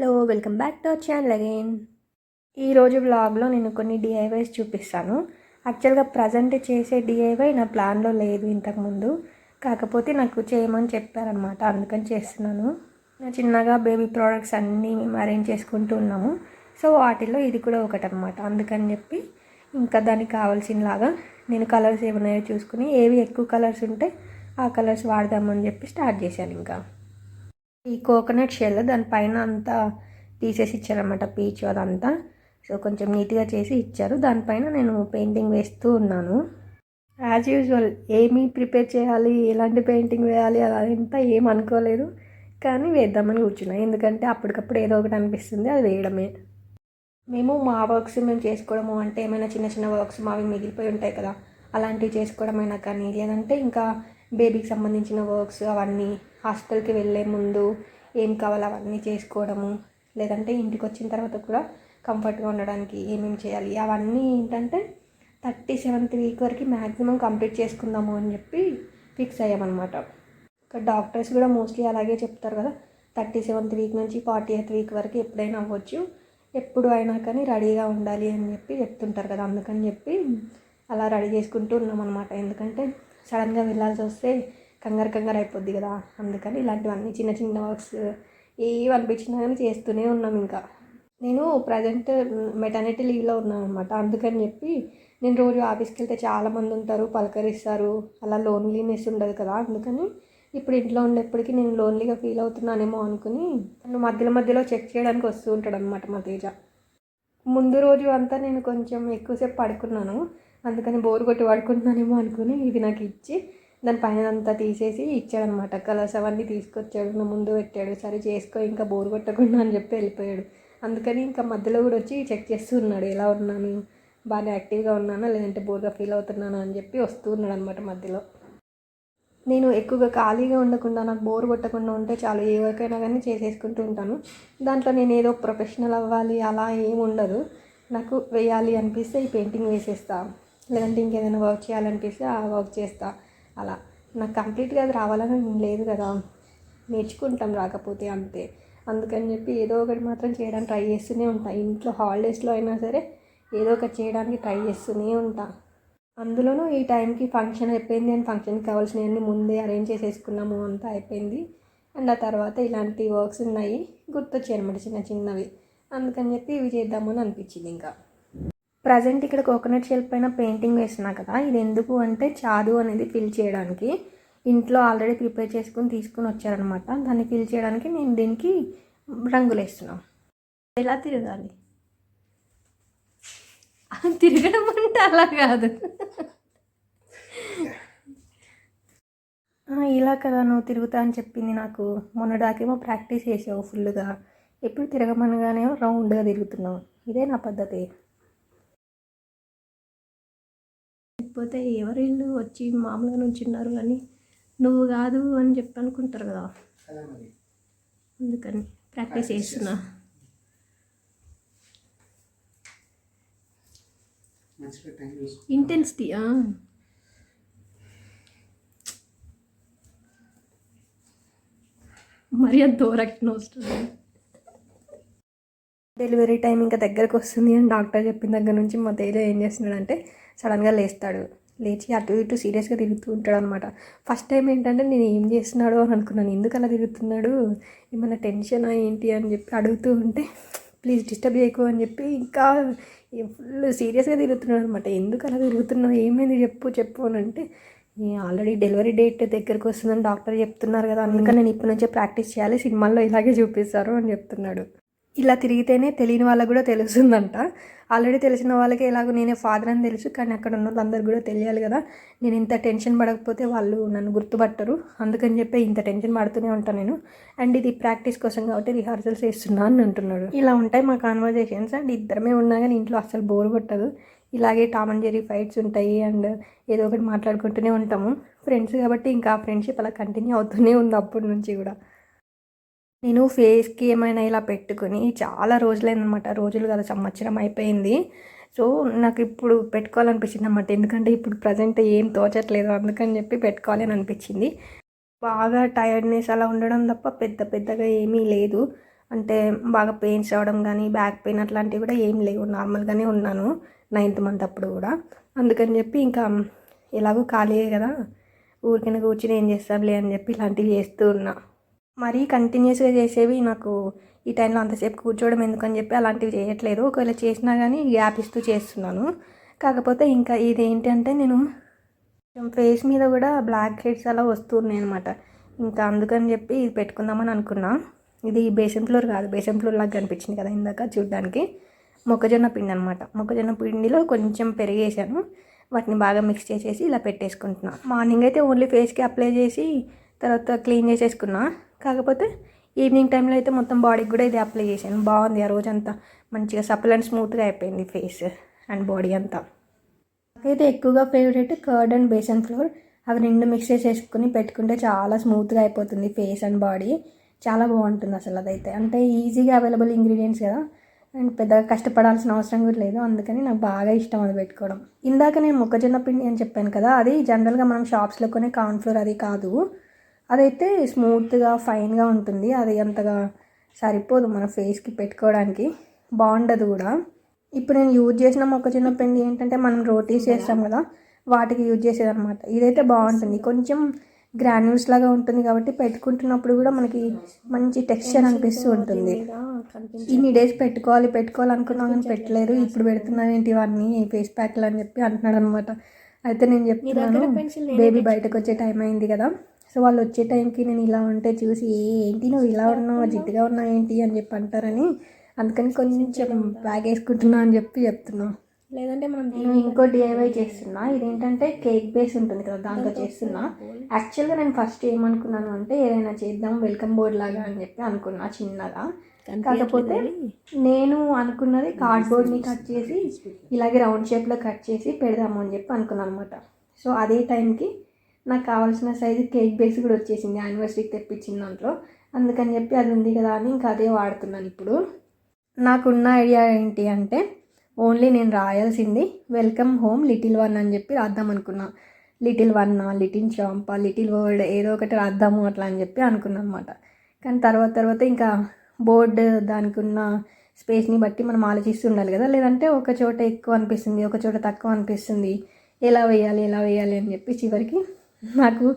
Hello welcome back to our channel again. ఈరోజు వ్లాగ్లో నేను కొన్ని డిఐవైస్ చూపిస్తాను. యాక్చువల్గా ప్రజెంట్ చేసే డిఐవై నా ప్లాన్లో లేదు ఇంతకుముందు, కాకపోతే నాకు చేయమని చెప్పారనమాట, అందుకని చేస్తున్నాను. చిన్నగా బేబీ ప్రోడక్ట్స్ అన్నీ మేము అరేంజ్ చేసుకుంటూ ఉన్నాము. సో వాటిల్లో ఇది కూడా ఒకటనమాట. అందుకని చెప్పి ఇంకా దానికి కావాల్సినలాగా నేను కలర్స్ ఏమున్నాయో చూసుకుని ఏవి ఎక్కువ కలర్స్ ఉంటే ఆ కలర్స్ వాడదామని చెప్పి స్టార్ట్ చేశాను. ఇంకా ఈ కోకోనట్ షెల్ దానిపైన అంతా తీసేసి ఇచ్చారనమాట, పీచ్ అదంతా. సో కొంచెం నీట్గా చేసి ఇచ్చారు. దానిపైన నేను పెయింటింగ్ వేస్తూ ఉన్నాను. యాజ్ యూజువల్ ఏమీ ప్రిపేర్ చేయాలి, ఎలాంటి పెయింటింగ్ వేయాలి అదంతా ఏం అనుకోలేదు, కానీ వేద్దామని కూర్చున్నాను. ఎందుకంటే అప్పటికప్పుడు ఏదో ఒకటి అనిపిస్తుంది, అది వేయడమే. మేము మా వర్క్స్ మేము చేసుకోవడము అంటే ఏమైనా చిన్న చిన్న వర్క్స్ మావి మిగిలిపోయి ఉంటాయి కదా, అలాంటివి చేసుకోవడమైనా కానీ, లేదంటే ఇంకా బేబీకి సంబంధించిన వర్క్స్ అవన్నీ హాస్పిటల్కి వెళ్ళే ముందు ఏం కావాలో అవన్నీ చేసుకోవడము, లేదంటే ఇంటికి వచ్చిన తర్వాత కూడా కంఫర్ట్గా ఉండడానికి ఏమేమి చేయాలి అవన్నీ ఏంటంటే 37th వీక్ వరకు మ్యాక్సిమం కంప్లీట్ చేసుకుందాము అని చెప్పి ఫిక్స్ అయ్యామన్నమాట. ఇక్కడ డాక్టర్స్ కూడా మోస్ట్లీ అలాగే చెప్తారు కదా, 37th వీక్ నుంచి 40th వీక్ వరకు ఎప్పుడైనా అవ్వచ్చు, ఎప్పుడు అయినా కానీ రెడీగా ఉండాలి అని చెప్పి చెప్తుంటారు కదా. అందుకని చెప్పి అలా రెడీ చేసుకుంటూ ఉన్నామన్నమాట. ఎందుకంటే సడన్గా వెళ్ళాల్సి వస్తే కంగారు అయిపోద్ది కదా. అందుకని ఇలాంటివన్నీ చిన్న చిన్న వర్క్స్ ఏవి అనిపించినా కానీ చేస్తూనే ఉన్నాం. ఇంకా నేను ప్రజెంట్ మెటర్నిటీ లీవ్లో ఉన్నాను అనమాట. అందుకని చెప్పి నేను రోజు ఆఫీస్కి వెళ్తే చాలామంది ఉంటారు, పలకరిస్తారు, అలా లోన్లీనెస్ ఉండదు కదా. అందుకని ఇప్పుడు ఇంట్లో ఉండేప్పటికీ నేను లోన్లీగా ఫీల్ అవుతున్నానేమో అనుకుని నన్ను మధ్యలో చెక్ చేయడానికి వస్తూ ఉంటాడు అనమాట మా తేజ. ముందు రోజు అంతా నేను కొంచెం ఎక్కువసేపు పడుకున్నాను, అందుకని బోర్ కొట్టి పడుకుంటున్నానేమో అనుకుని ఇది నాకు ఇచ్చి దాని పైన అంతా తీసేసి ఇచ్చాడనమాట. కలర్స్ అవన్నీ తీసుకొచ్చాడు, నా ముందు పెట్టాడు. సరే చేసుకో ఇంకా బోర్ కొట్టకుండా అని చెప్పి వెళ్ళిపోయాడు. అందుకని ఇంకా మధ్యలో కూడా వచ్చి చెక్ చేస్తూ ఉన్నాడు, ఎలా ఉన్నాను, బాగా యాక్టివ్గా ఉన్నానా లేదంటే బోర్గా ఫీల్ అవుతున్నానా అని చెప్పి వస్తూ ఉన్నాడు అనమాట మధ్యలో. నేను ఎక్కువగా ఖాళీగా ఉండకుండా నాకు బోర్ కొట్టకుండా ఉంటే చాలు, ఏ వర్క్ అయినా కానీ చేసేసుకుంటూ ఉంటాను. దాంట్లో నేను ఏదో ప్రొఫెషనల్ అవ్వాలి అలా ఏమి ఉండదు. నాకు వేయాలి అనిపిస్తే ఈ పెయింటింగ్ వేసేస్తా, లేదంటే ఇంకేదైనా వర్క్ చేయాలనిపిస్తే ఆ వర్క్ చేస్తా. అలా నాకు కంప్లీట్గా అది రావాలని లేదు కదా, నేర్చుకుంటాం రాకపోతే అంతే. అందుకని చెప్పి ఏదో ఒకటి మాత్రం చేయడానికి ట్రై చేస్తూనే ఉంటాను. ఇంట్లో హాలిడేస్లో అయినా సరే ఏదో ఒకటి చేయడానికి ట్రై చేస్తూనే ఉంటాను. అందులోనూ ఈ టైంకి ఫంక్షన్ అయిపోయింది అండ్ ఫంక్షన్కి కావాల్సినవన్నీ ముందే అరేంజ్ చేసేసుకున్నాము, అంతా అయిపోయింది. అండ్ ఆ తర్వాత ఇలాంటి వర్క్స్ ఉన్నాయి గుర్తొచ్చాయి అనమాట, చిన్న చిన్నవి. అందుకని చెప్పి ఇవి చేద్దామని అనిపించింది. ఇంకా ప్రజెంట్ ఇక్కడ కోకోనట్ షెల్ పైన పెయింటింగ్ వేస్తున్నా కదా, ఇది ఎందుకు అంటే చాదు అనేది ఫిల్ చేయడానికి. ఇంట్లో ఆల్రెడీ ప్రిపేర్ చేసుకుని తీసుకుని వచ్చారనమాట, దాన్ని ఫిల్ చేయడానికి నేను దీనికి రంగులు వేస్తున్నాను. ఎలా తిరగాలి, తిరగడం అంటే అలా కాదు, ఇలా కదా నువ్వు తిరుగుతా అని చెప్పింది నాకు. మొన్నడాకేమో ప్రాక్టీస్ చేసావు ఫుల్గా, ఎప్పుడు తిరగమనగానేమో రౌండ్గా తిరుగుతున్నావు. ఇదే నా పద్ధతి. లేకపోతే ఎవరిళ్ళు వచ్చి మామూలుగా నుంచున్నారు కానీ నువ్వు కాదు అని చెప్పి అనుకుంటారు కదా, అందుకని ప్రాక్టీస్ చేస్తున్నా. ఇంటెన్సిటీ మరి అంత ఓవరాక్షన్ వస్తుంది. డెలివరీ టైం ఇంకా దగ్గరకు వస్తుంది అని డాక్టర్ చెప్పిన దగ్గర నుంచి మా తేజ ఏం చేస్తున్నాడంటే సడన్గా లేస్తాడు, లేచి అటు ఇటు సీరియస్గా తిరుగుతూ ఉంటాడు అనమాట. ఫస్ట్ టైం ఏంటంటే నేను ఏం చేస్తున్నాడు అని అనుకున్నాను, ఎందుకు అలా తిరుగుతున్నాడు, ఏమైనా టెన్షన్ ఏంటి అని చెప్పి అడుగుతూ ఉంటే ప్లీజ్ డిస్టర్బ్ చేయకు అని చెప్పి ఇంకా ఫుల్ సీరియస్గా తిరుగుతున్నాడు అనమాట. ఎందుకు అలా తిరుగుతున్నావు, ఏమైంది చెప్పు అని అంటే, ఆల్రెడీ డెలివరీ డేట్ దగ్గరకు వస్తుందని డాక్టర్ చెప్తున్నారు కదా, అందుకని నేను ఇప్పటి నుంచే ప్రాక్టీస్ చేయాలి, సినిమాల్లో ఇలాగే చూపిస్తారు అని చెప్తున్నాడు. ఇలా తిరిగితేనే తెలియని వాళ్ళకు కూడా తెలుస్తుందంట. ఆల్రెడీ తెలిసిన వాళ్ళకి ఎలాగో నేనే ఫాదర్ అని తెలుసు, కానీ అక్కడ ఉన్న వాళ్ళందరూ కూడా తెలియాలి కదా. నేను ఇంత టెన్షన్ పడకపోతే వాళ్ళు నన్ను గుర్తుపట్టరు, అందుకని చెప్పి ఇంత టెన్షన్ పడుతూనే ఉంటాను నేను. అండ్ ఇది ప్రాక్టీస్ కోసం కాబట్టి రిహార్సల్స్ చేస్తున్నా అని అంటున్నాడు. ఇలా ఉంటాయి మా కాన్వర్జేషన్స్. అండ్ ఇద్దరమే ఉన్నా కానీ ఇంట్లో అస్సలు బోర్ కొట్టదు. ఇలాగే టామ్ అండ్ జెర్రీ ఫైట్స్ ఉంటాయి అండ్ ఏదో ఒకటి మాట్లాడుకుంటూనే ఉంటాము. ఫ్రెండ్స్ కాబట్టి ఇంకా ఫ్రెండ్షిప్ అలా కంటిన్యూ అవుతూనే ఉంది అప్పటి నుంచి కూడా. నేను ఫేస్కి ఏమైనా ఇలా పెట్టుకుని చాలా రోజులైందనమాట, రోజులు కదా సంవత్సరం అయిపోయింది. సో నాకు ఇప్పుడు పెట్టుకోవాలనిపించింది అన్నమాట, ఎందుకంటే ఇప్పుడు ప్రజెంట్ ఏం తోచట్లేదు, అందుకని చెప్పి పెట్టుకోవాలి అని అనిపించింది. బాగా టైర్డ్నెస్ అలా ఉండడం తప్ప పెద్దగా ఏమీ లేదు. అంటే బాగా పెయిన్స్ రావడం కానీ బ్యాక్ పెయిన్ అట్లాంటివి కూడా ఏం లేవు, నార్మల్గానే ఉన్నాను 9th మంత్ అప్పుడు కూడా. అందుకని చెప్పి ఇంకా ఎలాగో ఖాళీయే కదా, ఊరికైనా కూర్చుని ఏం చేస్తాంలే అని చెప్పి ఇలాంటివి చేస్తూ ఉన్నా. మరీ కంటిన్యూస్గా చేసేవి నాకు ఈ టైంలో అంతసేపు కూర్చోవడం ఎందుకని చెప్పి అలాంటివి చేయట్లేదు. ఒకవేళ చేసినా కానీ గ్యాప్ ఇస్తూ చేస్తున్నాను. కాకపోతే ఇంకా ఇదేంటి అంటే నేను ఫేస్ మీద కూడా బ్లాక్ హెడ్స్ అలా వస్తున్నాయి అనమాట. ఇంకా అందుకని చెప్పి ఇది పెట్టుకుందామని అనుకున్నా. ఇది బేసన్ ఫ్లోర్ కాదు, బేసన్ ఫ్లోర్ లాగా కనిపించింది కదా ఇందాక చూడడానికి, మొక్కజొన్న పిండి అనమాట. మొక్కజొన్న పిండిలో కొంచెం పెరిగేసాను, వాటిని బాగా మిక్స్ చేసేసి ఇలా పెట్టేసుకుంటున్నా. మార్నింగ్ అయితే ఓన్లీ ఫేస్కి అప్లై చేసి తర్వాత క్లీన్ చేసేసుకున్నా. కాకపోతే ఈవినింగ్ టైంలో అయితే మొత్తం బాడీకి కూడా ఇది అప్లై చేశాను. బాగుంది, ఆ రోజంతా మంచిగా సప్పల్ అండ్ స్మూత్గా అయిపోయింది ఫేస్ అండ్ బాడీ అంతా. నాకైతే ఎక్కువగా favourite curd and besan flour. అవి రెండు మిక్స్ చేసేసుకుని పెట్టుకుంటే చాలా స్మూత్గా అయిపోతుంది ఫేస్ అండ్ బాడీ. చాలా బాగుంటుంది అసలు అదైతే. అంటే ఈజీగా అవైలబుల్ ఇంగ్రీడియంట్స్ కదా, అండ్ పెద్దగా కష్టపడాల్సిన అవసరం కూడా లేదు. అందుకని నాకు బాగా ఇష్టం అది పెట్టుకోవడం. ఇందాక నేను మొక్కజొన్న పిండి అని చెప్పాను కదా, అది జనరల్గా మనం షాప్స్లో కొనే కార్న్ ఫ్లోర్ అది కాదు. అదైతే స్మూత్గా ఫైన్గా ఉంటుంది. అది అంతగా సరిపోదు మన ఫేస్కి పెట్టుకోవడానికి, బాగుండదు కూడా. ఇప్పుడు నేను యూజ్ చేసిన మొక్కజొన్న పిండి ఏంటంటే మనం రోటీస్ చేస్తాం కదా, వాటికి యూజ్ చేసేదన్నమాట. ఇదైతే బాగుంటుంది, కొంచెం గ్రాన్యూల్స్ లాగా ఉంటుంది కాబట్టి పెట్టుకుంటున్నప్పుడు కూడా మనకి మంచి టెక్స్చర్ అనిపిస్తూ ఉంటుంది. ఇన్ని డేస్ పెట్టుకోవాలనుకున్నాం కానీ పెట్టలేదు. ఇప్పుడు పెడుతున్నాను ఏంటి ఇవన్నీ ఫేస్ ప్యాక్లు అని చెప్పి అంటున్నాడు అనమాట. అయితే నేను చెప్తున్నాను, బేబీ బయటకు వచ్చే టైం అయింది కదా, సో వాళ్ళు వచ్చే టైంకి నేను ఇలా ఉంటే చూసి ఏంటి నువ్వు ఇలా ఉన్నావు, జిడ్డుగా ఉన్నావు ఏంటి అని చెప్పి అంటారని, అందుకని కొంచెం బ్యాగ్ వేసుకుంటున్నా అని చెప్పి చెప్తున్నా. లేదంటే నేను ఇంకో డిఐవై చేస్తున్నా. ఇదేంటంటే కేక్ బేస్ ఉంటుంది కదా, దాంతో చేస్తున్నా. యాక్చువల్గా నేను ఫస్ట్ ఏమనుకున్నాను అంటే ఏదైనా చేద్దాం వెల్కమ్ బోర్డ్ లాగా అని చెప్పి అనుకున్నా చిన్నగా. కాకపోతే నేను అనుకున్నది కార్డ్బోర్డ్ని కట్ చేసి ఇలాగే రౌండ్ షేప్లో కట్ చేసి పెడదాము అని చెప్పి అనుకున్నాను అనమాట. సో అదే టైంకి నాకు కావాల్సిన సైజు కేక్ బేస్ కూడా వచ్చేసింది, యానివర్సరీకి తెప్పించిన దాంట్లో. అందుకని చెప్పి అది ఉంది కదా అని ఇంకా అదే వాడుతున్నాను ఇప్పుడు. నాకున్న ఐడియా ఏంటి అంటే ఓన్లీ నేను రాయాల్సింది వెల్కమ్ హోమ్ లిటిల్ వన్ అని చెప్పి రాద్దాం అనుకున్నా. Little one, little champ, little world ఏదో ఒకటి రాద్దాము అట్లా అని చెప్పి అనుకున్నాను అనమాట. కానీ తర్వాత ఇంకా బోర్డు దానికి ఉన్న స్పేస్ని బట్టి మనం ఆలోచిస్తూ ఉండాలి కదా, లేదంటే ఒక చోట ఎక్కువ అనిపిస్తుంది, ఒక చోట తక్కువ అనిపిస్తుంది, ఎలా వేయాలి అని చెప్పి చివరికి నాకు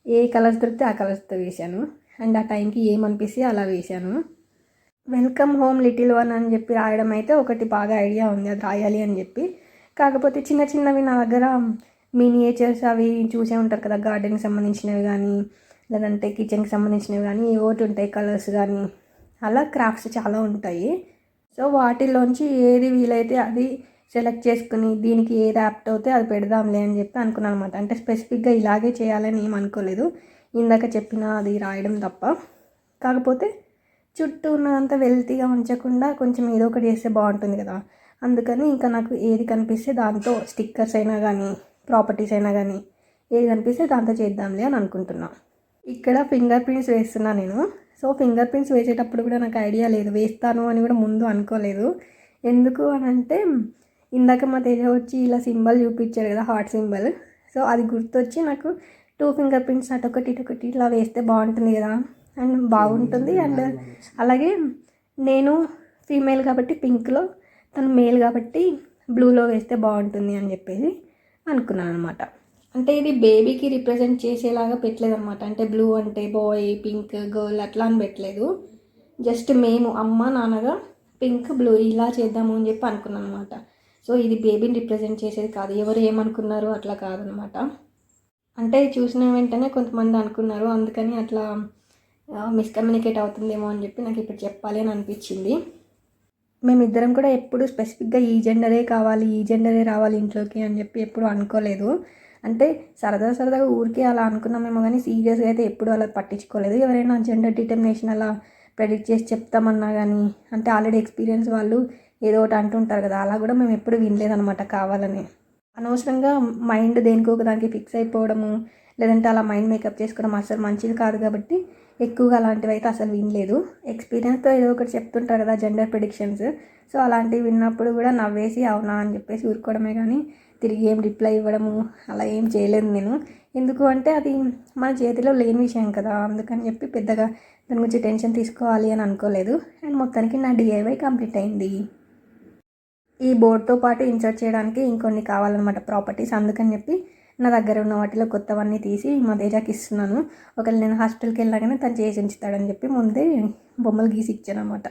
ఏ కలర్స్ దొరికితే ఆ కలర్స్తో వేశాను. అండ్ ఆ టైంకి ఏమనిపిస్తే అలా వేశాను. వెల్కమ్ హోమ్ లిటిల్ వన్ అని చెప్పి రాయడం అయితే ఒకటి బాగా ఐడియా ఉంది, అది రాయాలి అని చెప్పి. కాకపోతే చిన్నవి నా దగ్గర మినియేచర్స్ అవి చూసే ఉంటారు కదా, గార్డెన్కి సంబంధించినవి కానీ లేదంటే కిచెన్కి సంబంధించినవి కానీ ఏవోటి ఉంటాయి, కలర్స్ కానీ అలా క్రాఫ్ట్స్ చాలా ఉంటాయి. సో వాటిల్లోంచి ఏది వీలైతే అది సెలెక్ట్ చేసుకుని దీనికి ఏది యాప్ట్ అవుతే అది పెడదాంలే అని చెప్పి అనుకున్నాను అనమాట. అంటే స్పెసిఫిక్గా ఇలాగే చేయాలని ఏం అనుకోలేదు, ఇందాక చెప్పిన అది రాయడం తప్ప. కాకపోతే చుట్టూ ఉన్నదంతా వెల్తీగా ఉంచకుండా కొంచెం ఏదో ఒకటి చేస్తే బాగుంటుంది కదా, అందుకని ఇంకా నాకు ఏది కనిపిస్తే దాంతో స్టిక్కర్స్ అయినా కానీ ప్రాపర్టీస్ అయినా కానీ ఏది కనిపిస్తే దాంతో చేద్దాంలే అని అనుకుంటున్నా. ఇక్కడ ఫింగర్ ప్రింట్స్ వేస్తున్నా నేను. సో ఫింగర్ ప్రింట్స్ వేసేటప్పుడు కూడా నాకు ఐడియా లేదు, వేస్తాను అని కూడా ముందు అనుకోలేదు. ఎందుకు అని అంటే ఇందాక మా తేజ వచ్చి ఇలా సింబల్ చూపించారు కదా, హార్ట్ సింబల్. సో అది గుర్తొచ్చి నాకు 2 ఫింగర్ ప్రింట్స్ అటొకటి ఇటొకటి ఇట్లా వేస్తే బాగుంటుంది కదా, అండ్ బాగుంటుంది. అండ్ అలాగే నేను ఫీమేల్ కాబట్టి పింక్లో, తను మేల్ కాబట్టి బ్లూలో వేస్తే బాగుంటుంది అని చెప్పేసి అనుకున్నాను అనమాట. అంటే ఇది బేబీకి రిప్రజెంట్ చేసేలాగా పెట్టలేదు అనమాట. అంటే బ్లూ అంటే బాయ్, పింక్ గర్ల్ అట్లా అని పెట్టలేదు. జస్ట్ మేము అమ్మ నాన్నగా పింక్ బ్లూ ఇలా చేద్దాము అని చెప్పి అనుకున్నాను అనమాట. సో ఇది బేబీని రిప్రజెంట్ చేసేది కాదు, ఎవరు ఏమనుకున్నారు అట్లా కాదనమాట. అంటే చూసిన వెంటనే కొంతమంది అనుకున్నారు, అందుకని అట్లా మిస్కమ్యూనికేట్ అవుతుందేమో అని చెప్పి నాకు ఇప్పుడు చెప్పాలి అని అనిపించింది. మేమిద్దరం కూడా ఎప్పుడు స్పెసిఫిక్గా ఈ జెండరే కావాలి, ఈ జెండరే రావాలి ఇంట్లోకి అని చెప్పి ఎప్పుడు అనుకోలేదు. అంటే సరదాగా ఊరికే అలా అనుకున్నామేమో కానీ సీరియస్గా అయితే ఎప్పుడు అలా పట్టించుకోలేదు. ఎవరైనా జెండర్ డిటర్మినేషన్ అలా ప్రెడిక్ట్ చేసి చెప్తామన్నా కానీ, అంటే ఆల్రెడీ ఎక్స్పీరియన్స్ వాళ్ళు ఏదో ఒకటి అంటుంటారు కదా, అలా కూడా మేము ఎప్పుడు వినలేదనమాట. కావాలని అనవసరంగా మైండ్ దేనికో ఒక దానికి ఫిక్స్ అయిపోవడము, లేదంటే అలా మైండ్ మేకప్ చేసుకోవడం అసలు మంచిది కాదు కాబట్టి ఎక్కువగా అలాంటివి అయితే అసలు వినలేదు. ఎక్స్పీరియన్స్తో ఏదో ఒకటి చెప్తుంటారు కదా జెండర్ ప్రెడిక్షన్స్, సో అలాంటివి విన్నప్పుడు కూడా నవ్వేసి అవునా అని చెప్పేసి ఊరుకోవడమే కానీ తిరిగి ఏం రిప్లై ఇవ్వడము అలా ఏం చేయలేదు నేను. ఎందుకు అంటే అది మన చేతిలో లేని విషయం కదా, అందుకని చెప్పి పెద్దగా దాని గురించి టెన్షన్ తీసుకోవాలి అని అనుకోలేదు. అండ్ మొత్తానికి నా డిఐవై కంప్లీట్ అయింది. ఈ బోర్డ్తో పాటు ఇన్సర్ట్ చేయడానికి ఇంకొన్ని కావాలన్నమాట ప్రాపర్టీస్. అందుకని చెప్పి నా దగ్గర ఉన్న వాటిలో కొత్తవన్నీ తీసి మా తేజాకి ఇస్తున్నాను. ఒకవేళ నేను హాస్పిటల్కి వెళ్ళగానే తను చేసి ఉంచుతాడని చెప్పి ముందే బొమ్మలు గీసి ఇచ్చాను అనమాట.